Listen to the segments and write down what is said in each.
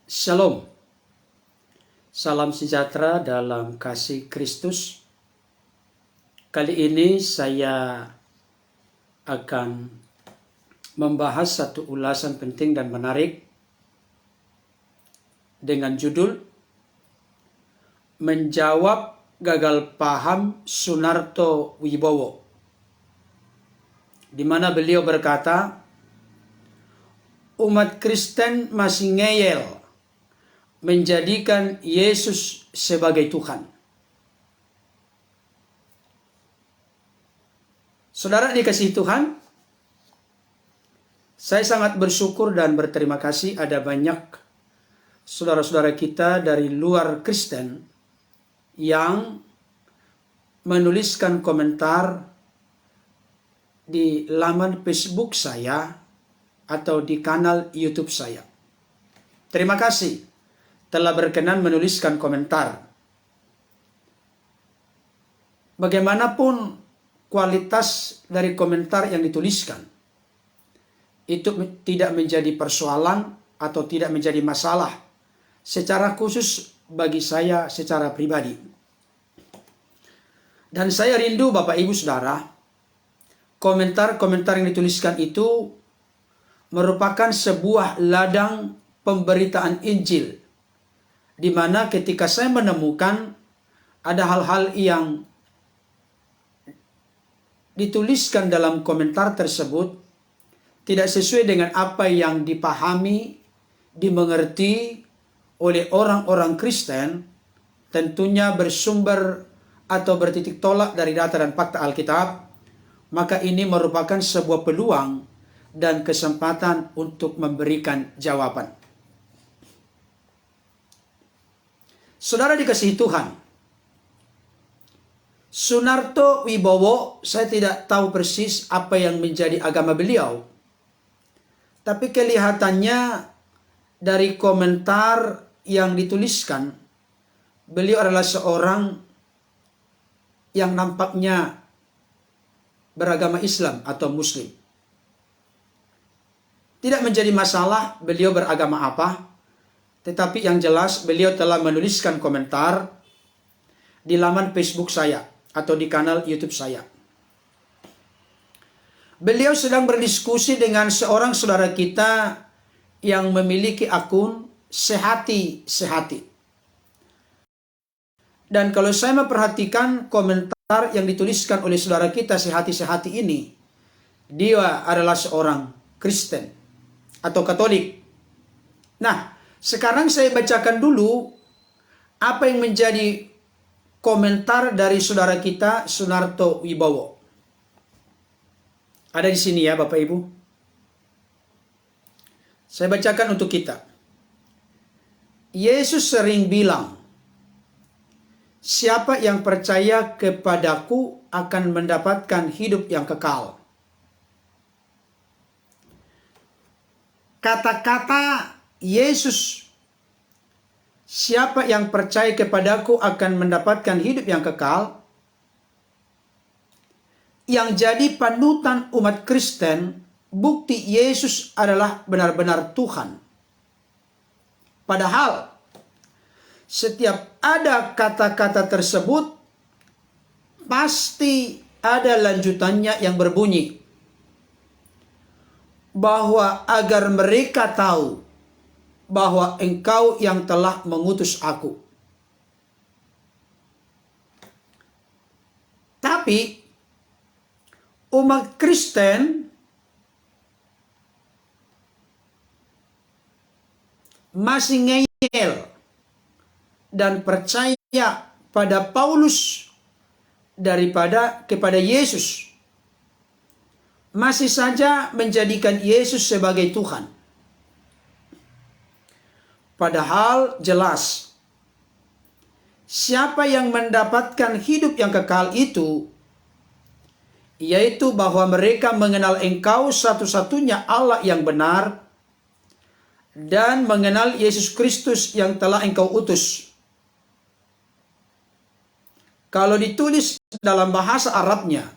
Shalom, salam sejahtera dalam kasih Kristus. Kali ini saya akan membahas satu ulasan penting dan menarik dengan judul Menjawab Gagal Paham Sunarto Wibowo, di mana beliau berkata, umat Kristen masih ngeyel menjadikan Yesus sebagai Tuhan. Saudara dikasihi Tuhan, saya sangat bersyukur dan berterima kasih ada banyak saudara-saudara kita dari luar Kristen yang menuliskan komentar di laman Facebook saya atau di kanal YouTube saya. Terima kasih telah berkenan menuliskan komentar. Bagaimanapun kualitas dari komentar yang dituliskan, itu tidak menjadi persoalan atau tidak menjadi masalah secara khusus bagi saya secara pribadi. Dan saya rindu Bapak Ibu Saudara, komentar-komentar yang dituliskan itu merupakan sebuah ladang pemberitaan Injil, di mana ketika saya menemukan ada hal-hal yang dituliskan dalam komentar tersebut tidak sesuai dengan apa yang dipahami, dimengerti oleh orang-orang Kristen, tentunya bersumber atau bertitik tolak dari data dan fakta Alkitab, maka ini merupakan sebuah peluang dan kesempatan untuk memberikan jawaban. Saudara dikasihi Tuhan, Sunarto Wibowo, saya tidak tahu persis apa yang menjadi agama beliau, tapi kelihatannya dari komentar yang dituliskan, beliau adalah seorang yang nampaknya beragama Islam atau Muslim. Tidak menjadi masalah beliau beragama apa, tetapi yang jelas beliau telah menuliskan komentar di laman Facebook saya atau di kanal YouTube saya. Beliau sedang berdiskusi dengan seorang saudara kita yang memiliki akun Sehati. Dan kalau saya memperhatikan komentar yang dituliskan oleh saudara kita Sehati ini, dia adalah seorang Kristen atau Katolik. Nah, sekarang saya bacakan dulu apa yang menjadi komentar dari saudara kita Sunarto Wibowo. Ada di sini ya Bapak Ibu. Saya bacakan untuk kita. Yesus sering bilang, siapa yang percaya kepadaku akan mendapatkan hidup yang kekal. Kata-kata Yesus, siapa yang percaya kepadaku akan mendapatkan hidup yang kekal, yang jadi panutan umat Kristen, bukti Yesus adalah benar-benar Tuhan. Padahal setiap ada kata-kata tersebut, pasti ada lanjutannya yang berbunyi, bahwa agar mereka tahu bahwa engkau yang telah mengutus aku. Tapi umat Kristen masih ngeyel dan percaya pada Paulus daripada kepada Yesus. Masih saja menjadikan Yesus sebagai Tuhan. Padahal jelas, siapa yang mendapatkan hidup yang kekal itu, yaitu bahwa mereka mengenal engkau satu-satunya Allah yang benar, dan mengenal Yesus Kristus yang telah engkau utus. Kalau ditulis dalam bahasa Arabnya,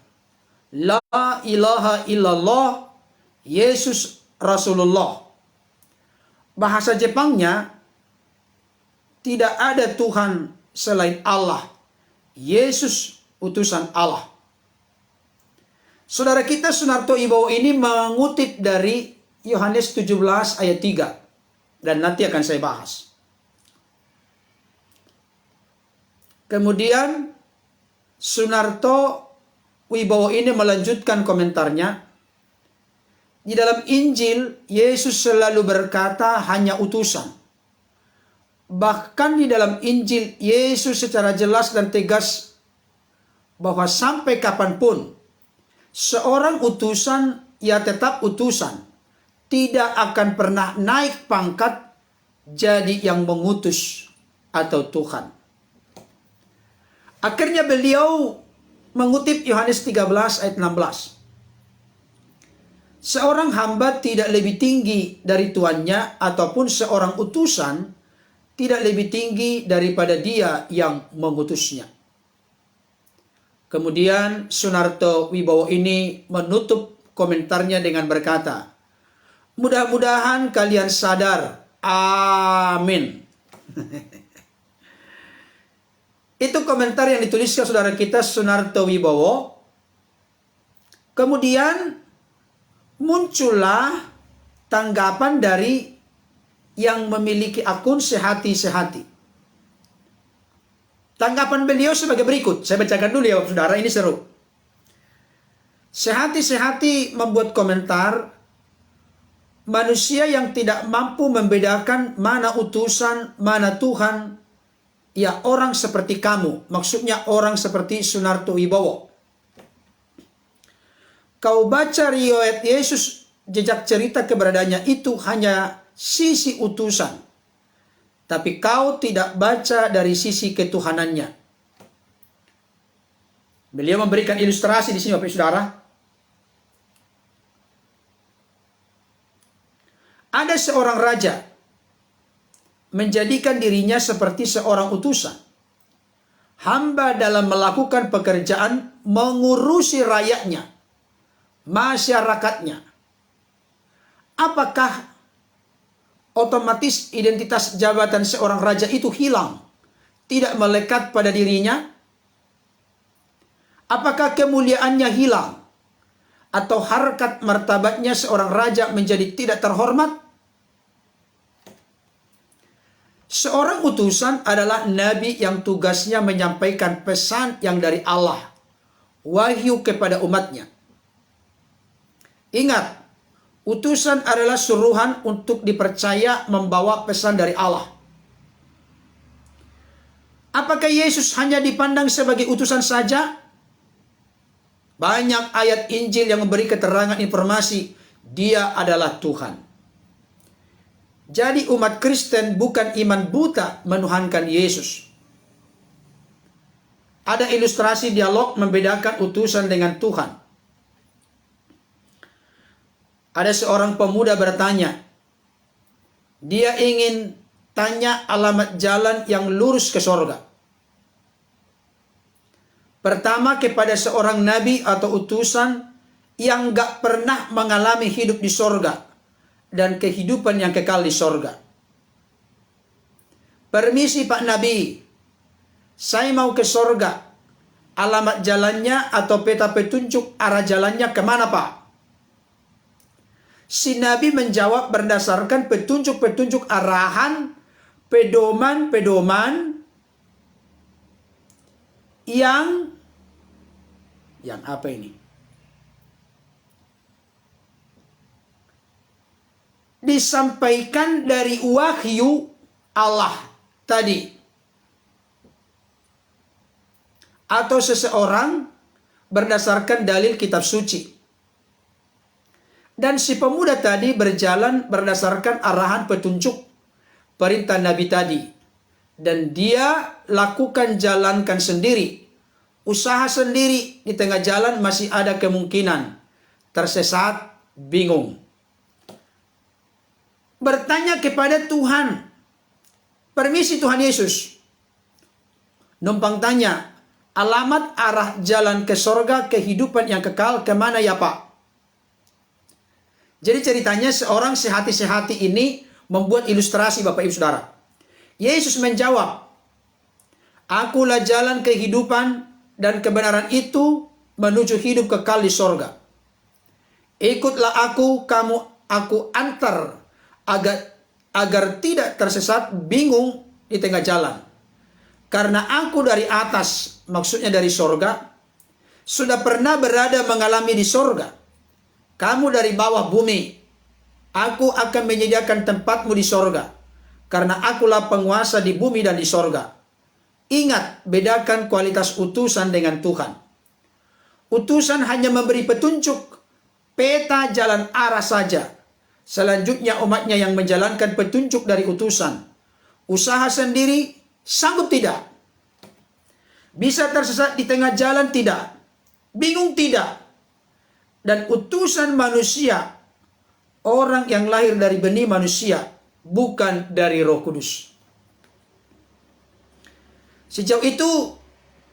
La ilaha illallah Yesus Rasulullah. Bahasa Jepangnya tidak ada Tuhan selain Allah. Yesus utusan Allah. Saudara kita Sunarto Wibowo ini mengutip dari Yohanes 17 ayat 3. Dan nanti akan saya bahas. Kemudian Sunarto Wibowo ini melanjutkan komentarnya. Di dalam Injil, Yesus selalu berkata hanya utusan. Bahkan di dalam Injil, Yesus secara jelas dan tegas bahwa sampai kapanpun seorang utusan, ya tetap utusan. Tidak akan pernah naik pangkat jadi yang mengutus atau Tuhan. Akhirnya beliau mengutip Yohanes 13 ayat 16. Seorang hamba tidak lebih tinggi dari tuannya, ataupun seorang utusan tidak lebih tinggi daripada dia yang mengutusnya. Kemudian Sunarto Wibowo ini menutup komentarnya dengan berkata, mudah-mudahan kalian sadar. Amin. Itu komentar yang dituliskan saudara kita Sunarto Wibowo. Kemudian muncullah tanggapan dari yang memiliki akun Sehati-Sehati. Tanggapan beliau sebagai berikut. Saya bacakan dulu ya saudara, ini seru. Sehati-Sehati membuat komentar, manusia yang tidak mampu membedakan mana utusan, mana Tuhan, ya orang seperti kamu. Maksudnya orang seperti Sunarto Wibowo. Kau baca riwayat Yesus, jejak cerita keberadaannya itu hanya sisi utusan. Tapi kau tidak baca dari sisi ketuhanannya. Beliau memberikan ilustrasi di sini Bapak Saudara. Ada seorang raja menjadikan dirinya seperti seorang utusan. Hamba dalam melakukan pekerjaan mengurusi rakyatnya, masyarakatnya. Apakah otomatis identitas jabatan seorang raja itu hilang, tidak melekat pada dirinya? Apakah kemuliaannya hilang, atau harkat martabatnya seorang raja menjadi tidak terhormat? Seorang utusan adalah nabi yang tugasnya menyampaikan pesan yang dari Allah, wahyu kepada umatnya. Ingat, utusan adalah suruhan untuk dipercaya membawa pesan dari Allah. Apakah Yesus hanya dipandang sebagai utusan saja? Banyak ayat Injil yang memberi keterangan informasi Dia adalah Tuhan. Jadi umat Kristen bukan iman buta menuhankan Yesus. Ada ilustrasi dialog membedakan utusan dengan Tuhan. Ada seorang pemuda bertanya. Dia ingin tanya alamat jalan yang lurus ke sorga. Pertama kepada seorang nabi atau utusan yang gak pernah mengalami hidup di sorga dan kehidupan yang kekal di sorga. Permisi Pak Nabi, saya mau ke sorga. Alamat jalannya atau peta petunjuk arah jalannya kemana Pak? Si Nabi menjawab berdasarkan petunjuk-petunjuk arahan, pedoman-pedoman yang apa ini? Disampaikan dari wahyu Allah tadi. Atau seseorang berdasarkan dalil kitab suci. Dan si pemuda tadi berjalan berdasarkan arahan petunjuk perintah Nabi tadi. Dan dia lakukan jalankan sendiri. Usaha sendiri, di tengah jalan masih ada kemungkinan tersesat, bingung. Bertanya kepada Tuhan. Permisi Tuhan Yesus. Numpang tanya, alamat arah jalan ke sorga, kehidupan yang kekal kemana ya Pak? Jadi ceritanya seorang Sehati-Sehati ini membuat ilustrasi Bapak Ibu Saudara. Yesus menjawab, "Akulah jalan kehidupan dan kebenaran itu menuju hidup kekal di sorga. Ikutlah aku, aku antar agar tidak tersesat bingung di tengah jalan. Karena aku dari atas," maksudnya dari sorga, "sudah pernah berada mengalami di sorga. Kamu dari bawah bumi. Aku akan menyediakan tempatmu di sorga. Karena akulah penguasa di bumi dan di sorga." Ingat, bedakan kualitas utusan dengan Tuhan. Utusan hanya memberi petunjuk, peta jalan arah saja. Selanjutnya umatnya yang menjalankan petunjuk dari utusan. Usaha sendiri sanggup tidak. Bisa tersesat di tengah jalan tidak. Bingung tidak. Dan utusan manusia, orang yang lahir dari benih manusia, bukan dari Roh Kudus. Sejauh itu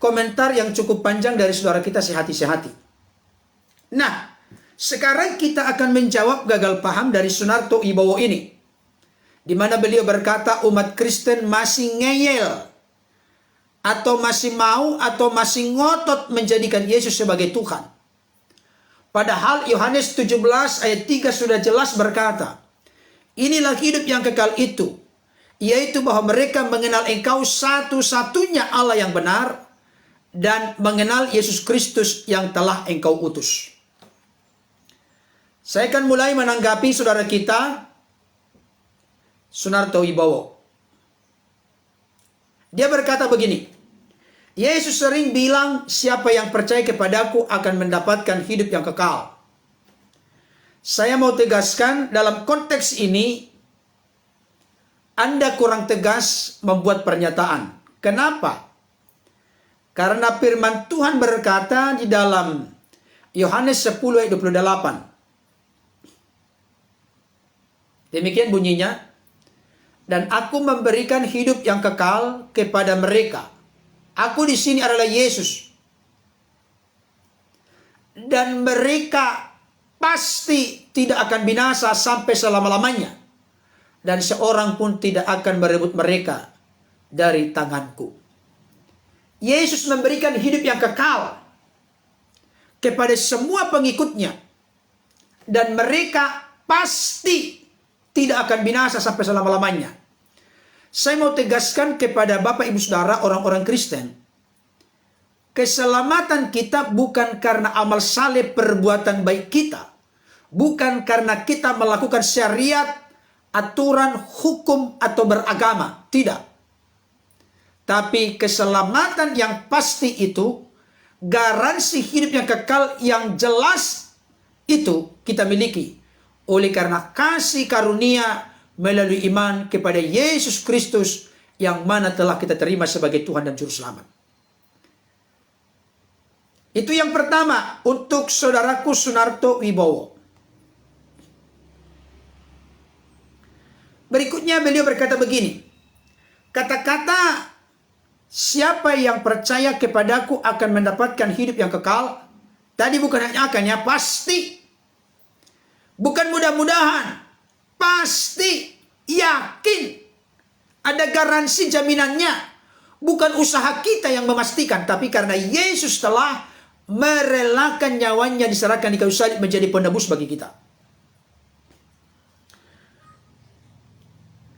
komentar yang cukup panjang dari saudara kita Sehati-Sehati. Nah, sekarang kita akan menjawab gagal paham dari Sunarto Wibowo ini, di mana beliau berkata umat Kristen masih ngeyel, atau masih mau, atau masih ngotot menjadikan Yesus sebagai Tuhan. Padahal Yohanes 17 ayat 3 sudah jelas berkata, "Inilah hidup yang kekal itu, yaitu bahwa mereka mengenal Engkau satu-satunya Allah yang benar, dan mengenal Yesus Kristus yang telah Engkau utus." Saya akan mulai menanggapi saudara kita Sunarto Wibowo. Dia berkata begini, "Yesus sering bilang, siapa yang percaya kepadaku akan mendapatkan hidup yang kekal." Saya mau tegaskan dalam konteks ini, Anda kurang tegas membuat pernyataan. Kenapa? Karena firman Tuhan berkata di dalam Yohanes 10 ayat 28. Demikian bunyinya, "Dan aku memberikan hidup yang kekal kepada mereka." Aku di sini adalah Yesus. "Dan mereka pasti tidak akan binasa sampai selama-lamanya. Dan seorang pun tidak akan merebut mereka dari tanganku." Yesus memberikan hidup yang kekal kepada semua pengikutnya. Dan mereka pasti tidak akan binasa sampai selama-lamanya. Saya mau tegaskan kepada Bapak Ibu Saudara orang-orang Kristen, keselamatan kita bukan karena amal saleh perbuatan baik kita. Bukan karena kita melakukan syariat, aturan, hukum, atau beragama. Tidak. Tapi keselamatan yang pasti itu, garansi hidup yang kekal yang jelas itu kita miliki. Oleh karena kasih karunia melalui iman kepada Yesus Kristus yang mana telah kita terima sebagai Tuhan dan Juru Selamat. Itu yang pertama untuk saudaraku Sunarto Wibowo. Berikutnya beliau berkata begini, kata-kata siapa yang percaya kepadaku akan mendapatkan hidup yang kekal. Tadi bukan hanya akan, ya pasti. Bukan mudah-mudahan. Pasti. Yakin. Ada garansi jaminannya. Bukan usaha kita yang memastikan. Tapi karena Yesus telah merelakan nyawanya diserahkan di kayu salib menjadi penebus bagi kita.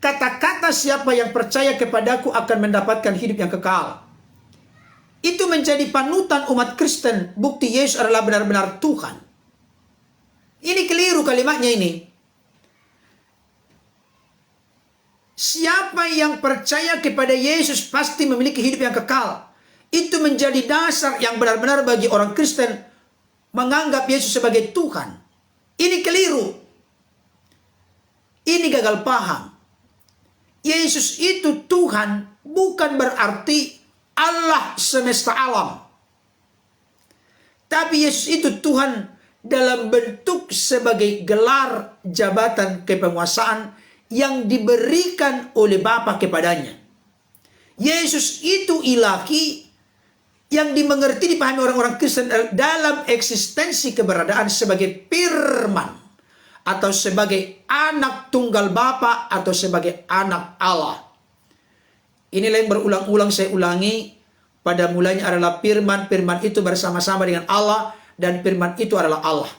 Kata-kata siapa yang percaya kepadaku akan mendapatkan hidup yang kekal. Itu menjadi panutan umat Kristen. Bukti Yesus adalah benar-benar Tuhan. Ini keliru kalimatnya ini. Siapa yang percaya kepada Yesus pasti memiliki hidup yang kekal. Itu menjadi dasar yang benar-benar bagi orang Kristen menganggap Yesus sebagai Tuhan. Ini keliru. Ini gagal paham. Yesus itu Tuhan bukan berarti Allah semesta alam. Tapi Yesus itu Tuhan dalam bentuk sebagai gelar jabatan kepenguasaan yang diberikan oleh Bapa kepadanya. Yesus itu ilahi yang dimengerti dipahami orang-orang Kristen dalam eksistensi keberadaan sebagai firman atau sebagai anak tunggal Bapa atau sebagai anak Allah. Inilah yang berulang-ulang saya ulangi. Pada mulanya adalah firman, firman itu bersama-sama dengan Allah, dan firman itu adalah Allah.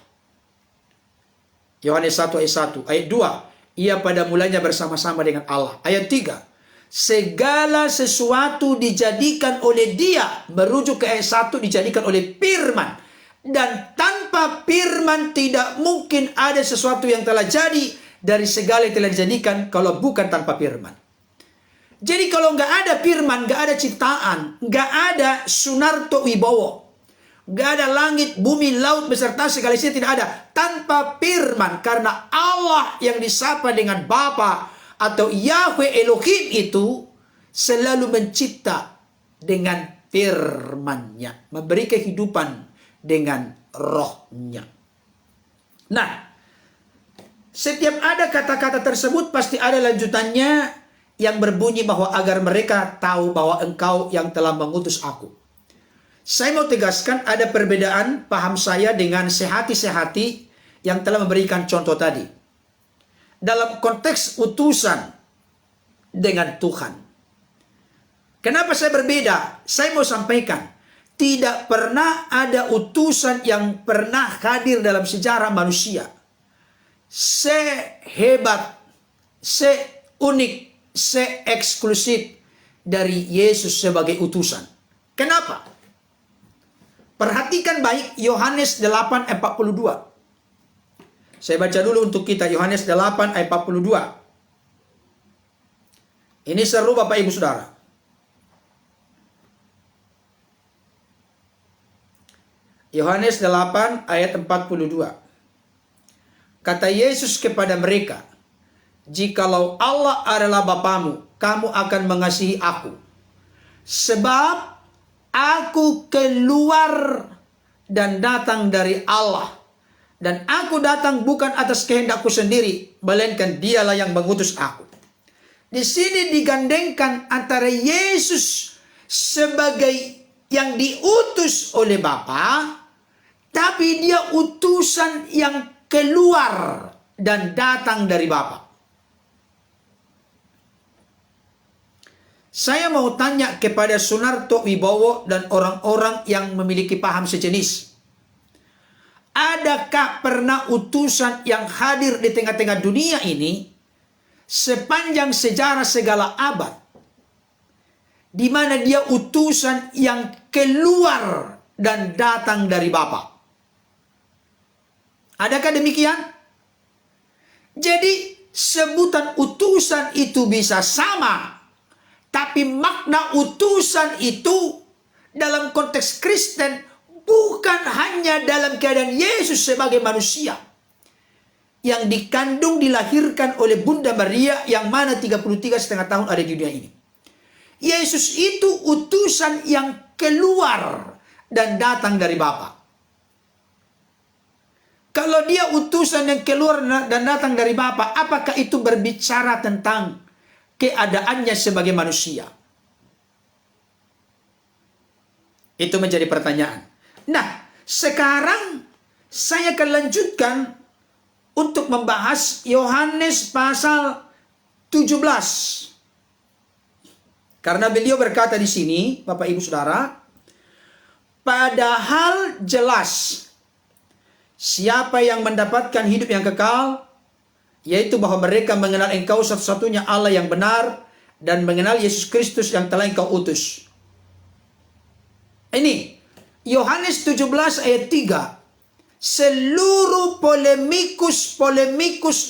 Yohanes 1 ayat 1. Ayat 2, ia pada mulanya bersama-sama dengan Allah. Ayat 3, segala sesuatu dijadikan oleh dia, merujuk ke ayat 1, dijadikan oleh firman. Dan tanpa firman tidak mungkin ada sesuatu yang telah jadi dari segala yang telah dijadikan kalau bukan tanpa firman. Jadi kalau nggak ada firman, nggak ada ciptaan, nggak ada Sunarto Wibowo, nggak ada langit, bumi, laut beserta segala isinya, tidak ada tanpa firman. Karena Allah yang disapa dengan Bapa atau Yahweh Elohim itu selalu mencipta dengan firman-Nya, memberi kehidupan dengan roh-Nya. Nah, setiap ada kata-kata tersebut pasti ada lanjutannya yang berbunyi bahwa agar mereka tahu bahwa engkau yang telah mengutus aku. Saya mau tegaskan ada perbedaan paham saya dengan sehati-sehati yang telah memberikan contoh tadi. Dalam konteks utusan dengan Tuhan. Kenapa saya berbeda? Saya mau sampaikan. Tidak pernah ada utusan yang pernah hadir dalam sejarah manusia sehebat, seunik, se-eksklusif dari Yesus sebagai utusan. Kenapa? Perhatikan baik Yohanes 8:42. Saya baca dulu untuk kita Yohanes 8:42. Ini seru Bapak Ibu Saudara. Yohanes 8 ayat 42. Kata Yesus kepada mereka, jikalau Allah adalah Bapamu, kamu akan mengasihi aku. Sebab aku keluar dan datang dari Allah. Dan aku datang bukan atas kehendakku sendiri, melainkan dialah yang mengutus aku. Di sini digandengkan antara Yesus sebagai yang diutus oleh Bapa, tapi dia utusan yang keluar dan datang dari Bapa. Saya mau tanya kepada Sunarto Wibowo dan orang-orang yang memiliki paham sejenis. Adakah pernah utusan yang hadir di tengah-tengah dunia ini sepanjang sejarah segala abad, di mana dia utusan yang keluar dan datang dari Bapa? Adakah demikian? Jadi sebutan utusan itu bisa sama, tapi makna utusan itu dalam konteks Kristen bukan hanya dalam keadaan Yesus sebagai manusia yang dikandung dilahirkan oleh Bunda Maria yang mana 33,5 tahun ada di dunia ini. Yesus itu utusan yang keluar dan datang dari Bapa. Kalau dia utusan yang keluar dan datang dari Bapa, apakah itu berbicara tentang keadaannya sebagai manusia? Itu menjadi pertanyaan. Nah, sekarang saya akan lanjutkan untuk membahas Yohanes pasal 17. Karena beliau berkata di sini, Bapak Ibu Saudara, padahal jelas siapa yang mendapatkan hidup yang kekal, yaitu bahwa mereka mengenal engkau satu-satunya Allah yang benar, dan mengenal Yesus Kristus yang telah engkau utus. Ini, Yohanes 17 ayat 3. Seluruh polemikus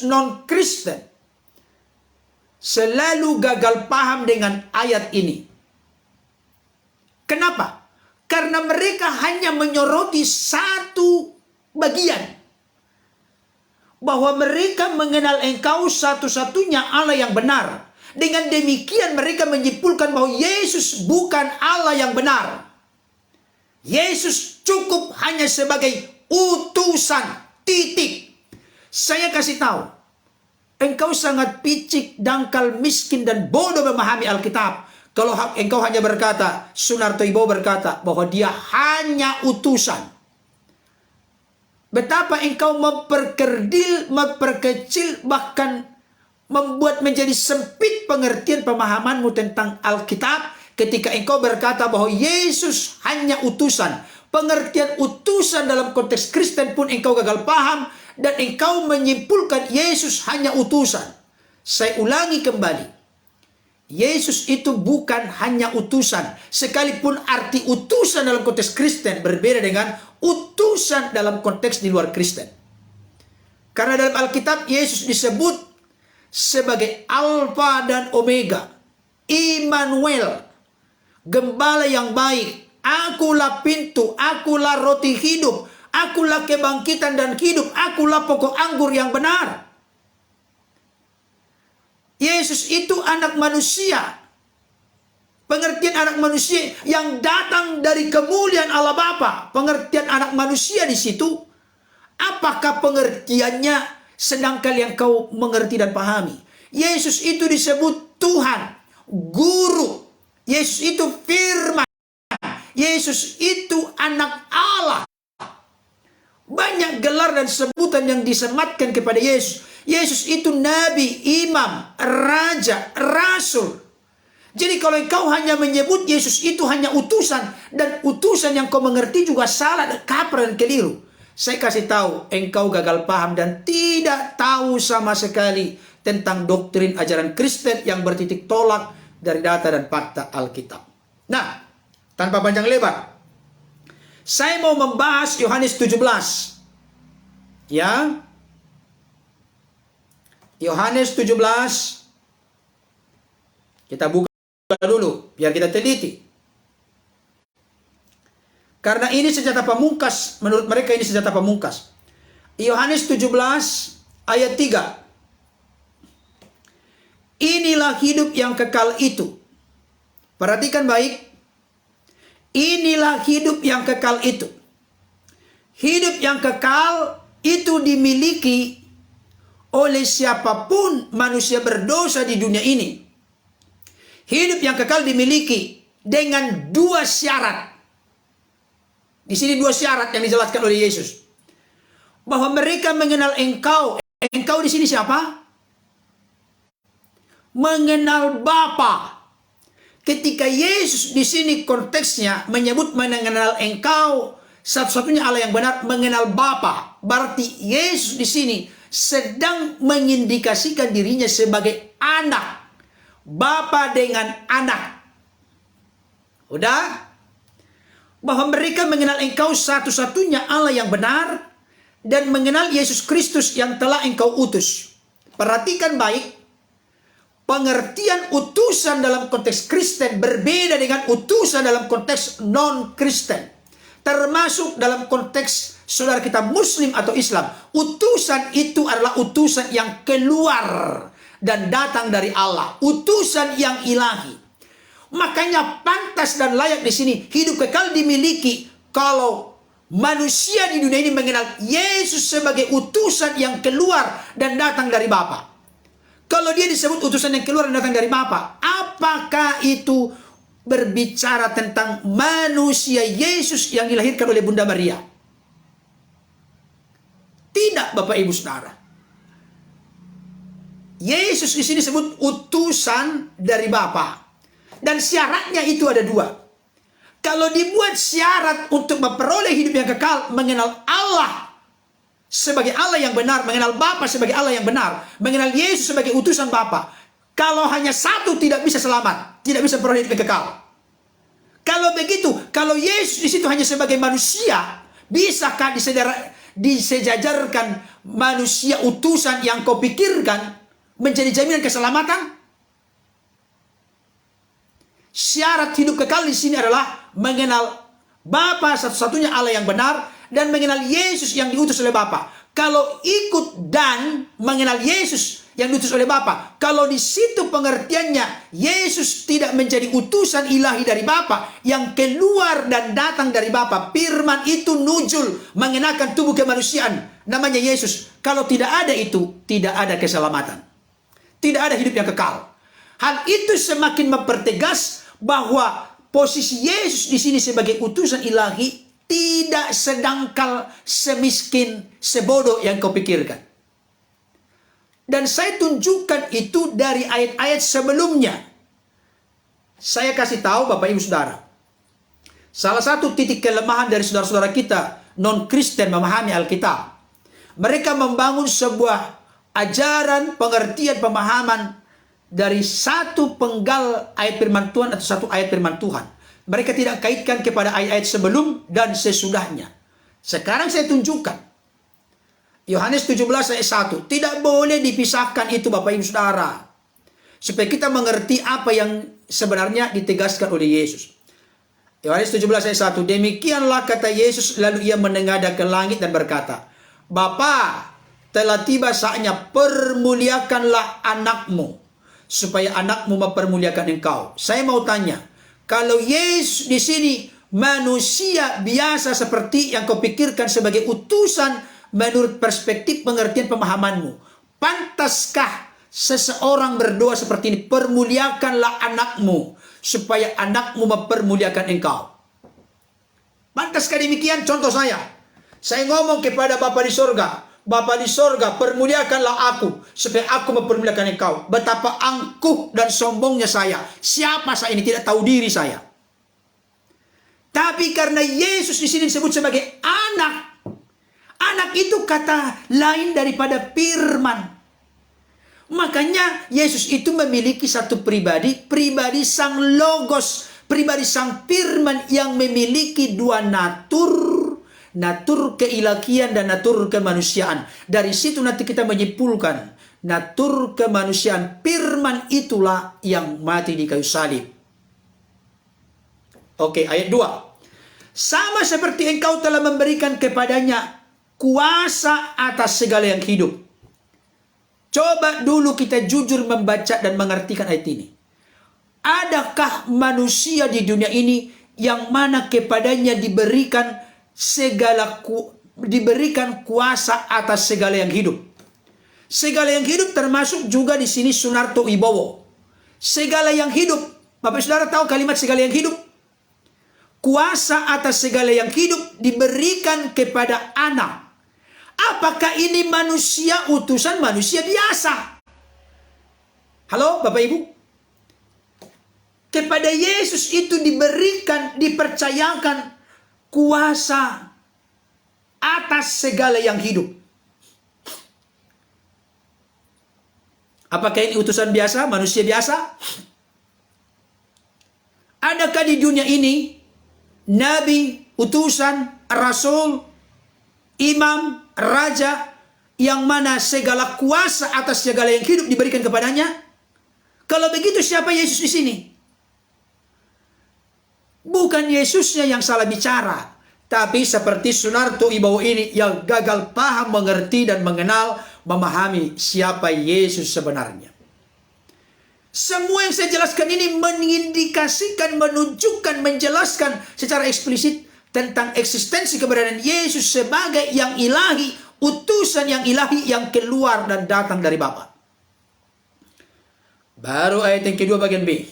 non-Kristen selalu gagal paham dengan ayat ini. Kenapa? Karena mereka hanya menyoroti satu bagian, bahwa mereka mengenal engkau satu-satunya Allah yang benar. Dengan demikian mereka menyimpulkan bahwa Yesus bukan Allah yang benar. Yesus cukup hanya sebagai utusan, titik. Saya kasih tahu, engkau sangat picik, dangkal, miskin, dan bodoh memahami Alkitab kalau engkau hanya berkata, Sunarto Wibowo berkata bahwa dia hanya utusan. Betapa engkau memperkerdil, memperkecil, bahkan membuat menjadi sempit pengertian pemahamanmu tentang Alkitab ketika engkau berkata bahwa Yesus hanya utusan. Pengertian utusan dalam konteks Kristen pun engkau gagal paham dan engkau menyimpulkan Yesus hanya utusan. Saya ulangi kembali. Yesus itu bukan hanya utusan. Sekalipun arti utusan dalam konteks Kristen berbeda dengan utusan dalam konteks di luar Kristen. Karena dalam Alkitab Yesus disebut sebagai Alfa dan Omega, Immanuel, Gembala yang baik, Akulah pintu, Akulah roti hidup, Akulah kebangkitan dan hidup, Akulah pokok anggur yang benar. Yesus itu anak manusia. Pengertian anak manusia yang datang dari kemuliaan Allah Bapa. Pengertian anak manusia di situ, apakah pengertiannya sedang kalian kau mengerti dan pahami? Yesus itu disebut Tuhan, Guru. Yesus itu firman. Yesus itu anak Allah. Banyak gelar dan sebutan yang disematkan kepada Yesus. Yesus itu nabi, imam, raja, rasul. Jadi kalau engkau hanya menyebut Yesus itu hanya utusan, dan utusan yang kau mengerti juga salah dan kaprah dan keliru, saya kasih tahu engkau gagal paham dan tidak tahu sama sekali tentang doktrin ajaran Kristen yang bertitik tolak dari data dan fakta Alkitab. Nah, tanpa panjang lebar, saya mau membahas Yohanes 17. Ya, Yohanes 17. Kita buka dulu biar kita teliti. Karena ini senjata pamungkas, menurut mereka ini senjata pamungkas. Yohanes 17 ayat 3. Inilah hidup yang kekal itu. Perhatikan baik. Inilah hidup yang kekal itu. Hidup yang kekal itu dimiliki oleh siapapun manusia berdosa di dunia ini. Hidup yang kekal dimiliki dengan dua syarat. Di sini dua syarat yang dijelaskan oleh Yesus. Bahwa mereka mengenal engkau. Engkau di sini siapa? Mengenal Bapa. Ketika Yesus di sini konteksnya menyebut mengenal engkau, satu-satunya Allah yang benar, mengenal Bapa. Berarti Yesus di sini sedang mengindikasikan dirinya sebagai anak. Bapa dengan anak. Udah? Bahwa mereka mengenal engkau satu-satunya Allah yang benar dan mengenal Yesus Kristus yang telah engkau utus. Perhatikan baik. Pengertian utusan dalam konteks Kristen berbeda dengan utusan dalam konteks non-Kristen. Termasuk dalam konteks saudara kita Muslim atau Islam. Utusan itu adalah utusan yang keluar dan datang dari Allah. Utusan yang ilahi. Makanya pantas dan layak di sini hidup kekal dimiliki kalau manusia di dunia ini mengenal Yesus sebagai utusan yang keluar dan datang dari Bapa. Kalau dia disebut utusan yang keluar dan datang dari Bapa, apakah itu berbicara tentang manusia Yesus yang dilahirkan oleh Bunda Maria? Tidak, Bapak Ibu Saudara. Yesus di sini disebut utusan dari Bapa. Dan syaratnya itu ada dua. Kalau dibuat syarat untuk memperoleh hidup yang kekal, mengenal Allah sebagai Allah yang benar, mengenal Bapa sebagai Allah yang benar, mengenal Yesus sebagai utusan Bapa. Kalau hanya satu tidak bisa selamat, tidak bisa peroleh hidup yang kekal. Kalau begitu, kalau Yesus di situ hanya sebagai manusia, bisakah disejajarkan manusia utusan yang kau pikirkan menjadi jaminan keselamatan? Syarat hidup kekal di sini adalah mengenal Bapa satu-satunya Allah yang benar dan mengenal Yesus yang diutus oleh Bapa. Kalau ikut dan mengenal Yesus yang diutus oleh Bapa, kalau di situ pengertiannya Yesus tidak menjadi utusan ilahi dari Bapa yang keluar dan datang dari Bapa, firman itu nujul mengenakan tubuh kemanusiaan namanya Yesus. Kalau tidak ada itu, tidak ada keselamatan. Tidak ada hidup yang kekal. Hal itu semakin mempertegas bahwa posisi Yesus di sini sebagai utusan ilahi tidak sedangkal, semiskin, sebodoh yang kau pikirkan. Dan saya tunjukkan itu dari ayat-ayat sebelumnya. Saya kasih tahu Bapak Ibu Saudara. Salah satu titik kelemahan dari saudara-saudara kita non-Kristen memahami Alkitab. Mereka membangun sebuah ajaran, pengertian, pemahaman dari satu penggal ayat firman Tuhan atau satu ayat firman Tuhan. Mereka tidak kaitkan kepada ayat-ayat sebelum dan sesudahnya. Sekarang saya tunjukkan. Yohanes 17 ayat 1. Tidak boleh dipisahkan itu Bapak Ibu Saudara. Supaya kita mengerti apa yang sebenarnya ditegaskan oleh Yesus. Yohanes 17 ayat 1. Demikianlah kata Yesus, lalu ia menengadah ke langit dan berkata, Bapa, telah tiba saatnya, permuliakanlah anakmu, supaya anakmu mempermuliakan engkau. Saya mau tanya, kalau Yesus di sini manusia biasa seperti yang kau pikirkan sebagai utusan menurut perspektif pengertian pemahamanmu, pantaskah seseorang berdoa seperti ini, permuliakanlah anakmu, supaya anakmu mempermuliakan engkau? Pantaskah demikian? Contoh saya ngomong kepada Bapa di sorga, Bapa di sorga, permuliakanlah aku, supaya aku mempermuliakan engkau. Betapa angkuh dan sombongnya saya. Siapa saya ini? Tidak tahu diri saya. Tapi karena Yesus di sini disebut sebagai anak, anak itu kata lain daripada firman. Makanya Yesus itu memiliki satu pribadi, pribadi sang logos, pribadi sang firman yang memiliki dua natur, natur keilahian dan natur kemanusiaan. Dari situ nanti kita menyimpulkan natur kemanusiaan firman itulah yang mati di kayu salib. Oke, ayat 2. Sama seperti engkau telah memberikan kepadanya kuasa atas segala yang hidup. Coba dulu kita jujur membaca dan mengertikan ayat ini. Adakah manusia di dunia ini yang mana kepadanya diberikan kuasa atas segala yang hidup? Segala yang hidup termasuk juga di sini Sunarto Wibowo. Segala yang hidup. Bapak Saudara tahu kalimat segala yang hidup? Kuasa atas segala yang hidup diberikan kepada anak. Apakah ini manusia, utusan manusia biasa? Halo Bapak Ibu? Kepada Yesus itu diberikan, dipercayakan kuasa atas segala yang hidup. Apakah ini utusan biasa, manusia biasa? Adakah di dunia ini nabi, utusan, rasul, imam, raja yang mana segala kuasa atas segala yang hidup diberikan kepadanya? Kalau begitu siapa Yesus di sini? Bukan Yesusnya yang salah bicara, tapi seperti Sunarto Wibowo ini yang gagal paham, mengerti dan mengenal, memahami siapa Yesus sebenarnya. Semua yang saya jelaskan ini mengindikasikan, menunjukkan, menjelaskan secara eksplisit tentang eksistensi keberadaan Yesus sebagai yang ilahi, utusan yang ilahi yang keluar dan datang dari Bapa. Baru ayat yang kedua bagian B.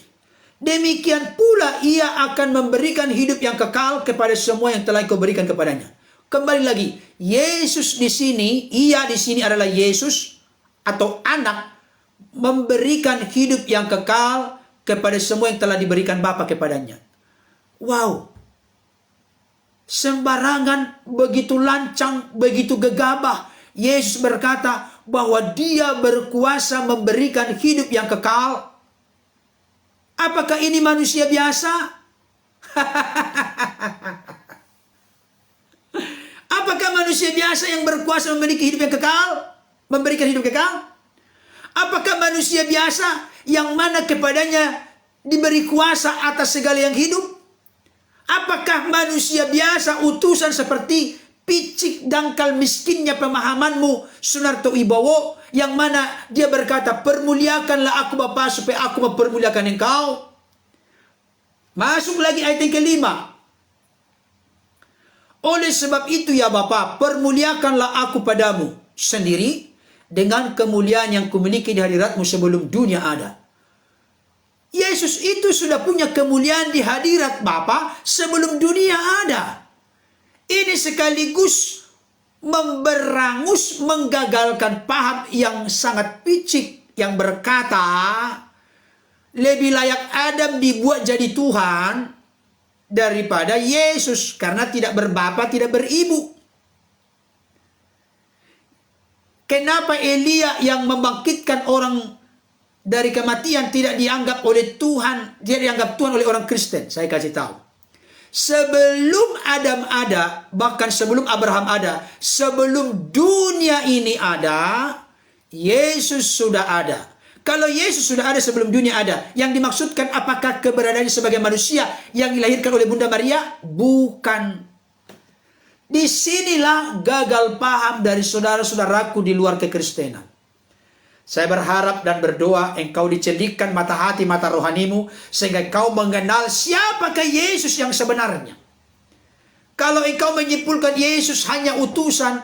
Demikian pula ia akan memberikan hidup yang kekal kepada semua yang telah kau berikan kepadanya. Kembali lagi, Yesus di sini, ia di sini adalah Yesus atau anak, memberikan hidup yang kekal kepada semua yang telah diberikan Bapa kepadanya. Wow. Sembarangan, begitu lancang, begitu gegabah. Yesus berkata bahwa dia berkuasa memberikan hidup yang kekal. Apakah ini manusia biasa? Apakah manusia biasa yang berkuasa memiliki hidup yang kekal? Memberikan hidup kekal? Apakah manusia biasa yang mana kepadanya diberi kuasa atas segala yang hidup? Apakah manusia biasa utusan seperti picik dangkal miskinnya pemahamanmu Sunarto Wibowo, yang mana dia berkata, permuliakanlah aku Bapa supaya aku mempermuliakan engkau? Masuk lagi ayat yang kelima. Oleh sebab itu ya Bapa, permuliakanlah aku padamu sendiri dengan kemuliaan yang kumiliki di hadiratmu sebelum dunia ada. Yesus itu sudah punya kemuliaan di hadirat Bapa sebelum dunia ada. Ini sekaligus memberangus, menggagalkan paham yang sangat picik yang berkata lebih layak Adam dibuat jadi Tuhan daripada Yesus karena tidak berbapa, tidak beribu. Kenapa Elia yang membangkitkan orang dari kematian tidak dianggap oleh Tuhan, tidak dianggap Tuhan oleh orang Kristen? Saya kasih tahu. Sebelum Adam ada, bahkan sebelum Abraham ada, sebelum dunia ini ada, Yesus sudah ada. Kalau Yesus sudah ada sebelum dunia ada, yang dimaksudkan apakah keberadaannya sebagai manusia yang dilahirkan oleh Bunda Maria? Bukan. Disinilah gagal paham dari saudara-saudaraku di luar kekristenan. Saya berharap dan berdoa engkau dicelikkan mata hati, mata rohanimu, sehingga engkau mengenal siapakah Yesus yang sebenarnya. Kalau engkau menyimpulkan Yesus hanya utusan,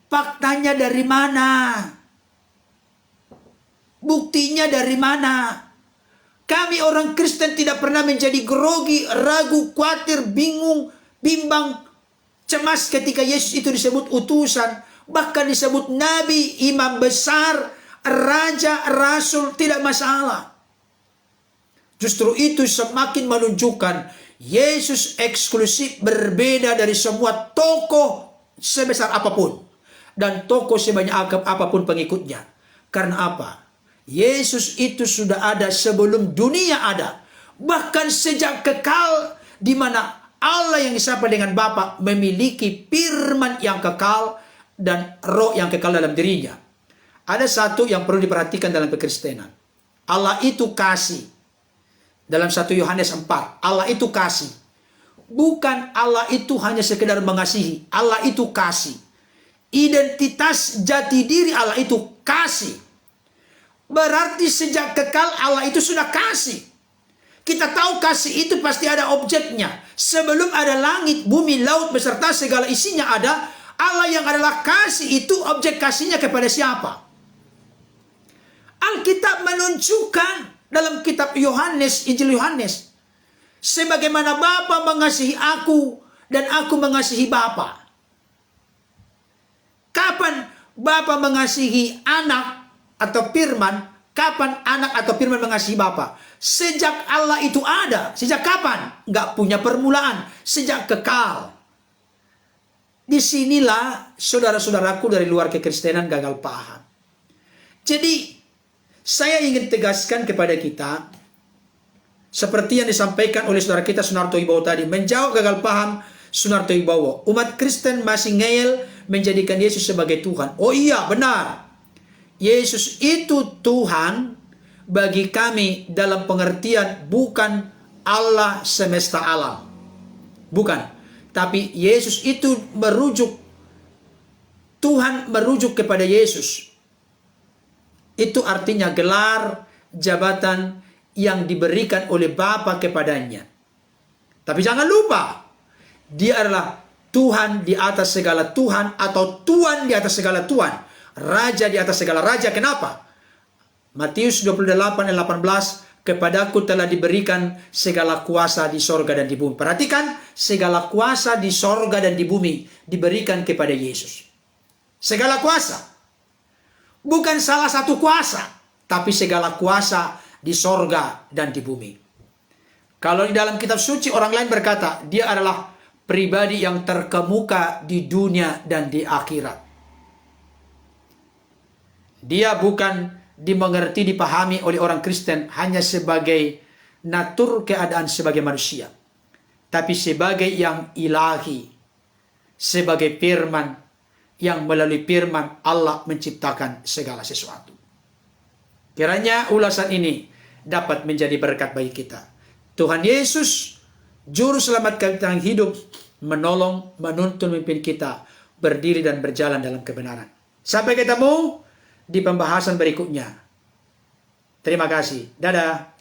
faktanya dari mana? Buktinya dari mana? Kami orang Kristen tidak pernah menjadi grogi, ragu, khawatir, bingung, bimbang, cemas ketika Yesus itu disebut utusan. Bahkan disebut nabi, imam besar, raja, rasul, tidak masalah. Justru itu semakin menunjukkan Yesus eksklusif, berbeda dari semua tokoh sebesar apapun. Dan tokoh sebanyak apapun pengikutnya. Karena apa? Yesus itu sudah ada sebelum dunia ada. Bahkan sejak kekal, di mana Allah yang disapa dengan Bapa memiliki firman yang kekal dan roh yang kekal dalam dirinya. Ada satu yang perlu diperhatikan dalam kekristenan. Allah itu kasih. Dalam 1 Yohanes 4, Allah itu kasih. Bukan Allah itu hanya sekedar mengasihi. Allah itu kasih. Identitas jati diri Allah itu kasih. Berarti sejak kekal Allah itu sudah kasih. Kita tahu kasih itu pasti ada objeknya. Sebelum ada langit, bumi, laut beserta segala isinya ada, Allah yang adalah kasih itu objek kasihnya kepada siapa? Alkitab menunjukkan dalam kitab Yohanes, Injil Yohanes, sebagaimana Bapa mengasihi aku dan aku mengasihi Bapa. Kapan Bapa mengasihi anak atau firman? Kapan anak atau firman mengasihi Bapa? Sejak Allah itu ada. Sejak kapan? Nggak punya permulaan. Sejak kekal. Disinilah saudara-saudaraku dari luar kekristenan gagal paham. Jadi saya ingin tegaskan kepada kita, seperti yang disampaikan oleh saudara kita Sunarto Wibowo tadi, menjawab gagal paham Sunarto Wibowo. Umat Kristen masih ngeyel menjadikan Yesus sebagai Tuhan. Oh iya, benar. Yesus itu Tuhan bagi kami dalam pengertian bukan Allah semesta alam. Bukan. Tapi Yesus itu merujuk, Tuhan merujuk kepada Yesus. Itu artinya gelar, jabatan yang diberikan oleh Bapa kepadanya. Tapi jangan lupa, dia adalah Tuhan di atas segala Tuhan atau Tuhan di atas segala Tuhan. Raja di atas segala raja. Kenapa? Matius 28 ayat 18, kepadaku telah diberikan segala kuasa di sorga dan di bumi. Perhatikan, segala kuasa di sorga dan di bumi diberikan kepada Yesus. Segala kuasa. Bukan salah satu kuasa, tapi segala kuasa di sorga dan di bumi. Kalau di dalam kitab suci orang lain berkata, dia adalah pribadi yang terkemuka di dunia dan di akhirat. Dia bukan dimengerti, dipahami oleh orang Kristen hanya sebagai natur keadaan sebagai manusia, tapi sebagai yang ilahi, sebagai firman yang melalui firman Allah menciptakan segala sesuatu. Kiranya ulasan ini dapat menjadi berkat bagi kita. Tuhan Yesus, Juru Selamat kita yang hidup, menolong, menuntun, memimpin kita berdiri dan berjalan dalam kebenaran. Sampai ketemu di pembahasan berikutnya. Terima kasih. Dadah.